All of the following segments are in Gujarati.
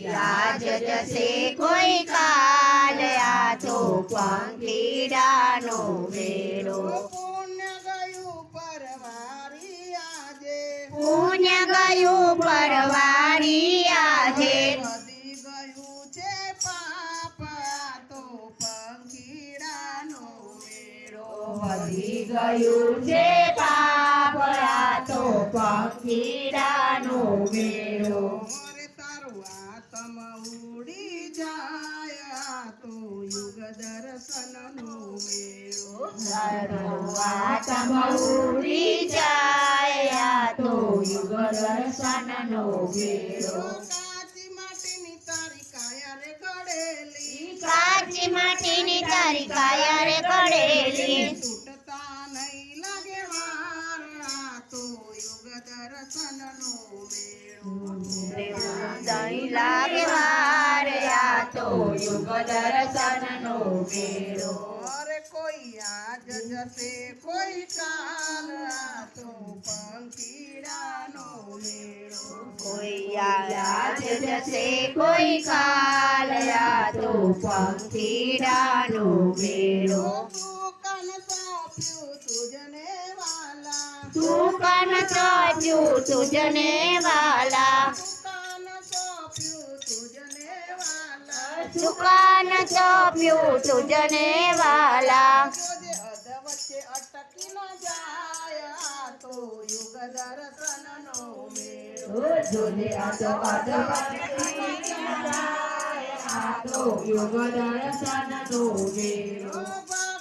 આજ જશે કોઈ કાલ આ તો પંખીડાનો મેળો પુણ્ય ગયું પરવારી આજે પુણ્ય ગયું પરવારી આજે વધી ગયું છે પાપ આ તો પંખીડાનો મેળો વધી ગયું છે પાપ આ તો પંખીડાનો મેળો અરે તારું આત્મ ઉડી જાય આ તો યુગ દર્શનનો મેળો આત્મ ઉડી જાય આ તો યુગ દર્શનનો મેળો કાચી માટીની તારી કાયા રે ઘડેલી કાચી માટીની તારી કાયા રે કડેલી તૂટતા નહીં લાગે વાર આ તો યુગ દર્શનનો મેળો દહીં લાગે વાર આ તો યુગ દર્શનનો મેળો અરે કોઈ આજ જશે કોઈ કાલ આ તો પંખીડાનો મેળો કોઈ આજ જશે કોઈ કાલ આ તો પંખીડાનો મેળો દુકાન સોંપ્યું તુજને વાલા દુકાન સોંપ્યું તુજને વાલા દુકાન સોંપ્યું તુજને વાલા દુકાન સોંપ્યું તુજને વાલા જોજે અધ વચ્ચે અટકી ન જાય આ તો યુગ દર્શનનો મેળો જોજે આ તો યુગ દર્શનનો મેળો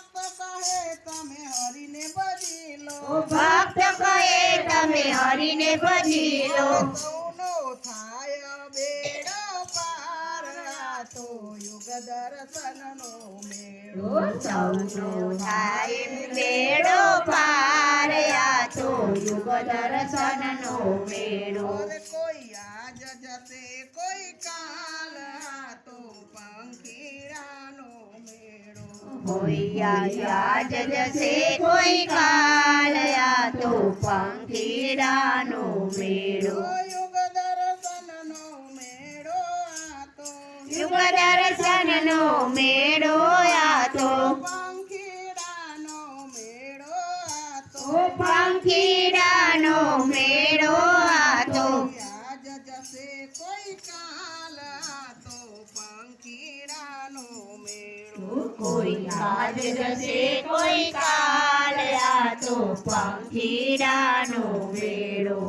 ભક્ત કહે તમે હરીને ભજી લો ભક્ત કહે તમે હરીને ભજી લો સૌનો થાય બેડો પાર આ તો યુગ દર્શનનો મેળો સૌનો થાય બેડો પાર આ તો યુગ દર્શનનો મેળો અરે કોઈ આજ જશે કોઈ કાલ આ તો પંખીડાનો મેળો કોઈ આજ જશે કોઈ કાલ આ તો પંખીડાનો મેળો યુગ દર્શનનો મેળો આ તો યુગ દર્શનનો મેળો આ તો પંખીડાનો મેળો આ તો પંખીડાનો મેળો આ તો આજ જશે કોઈ કાલ આ તો પંખીડાનો મેળો કોઈ આજ જશે કોઈ કાલ આ તો પંખીડાનો મેળો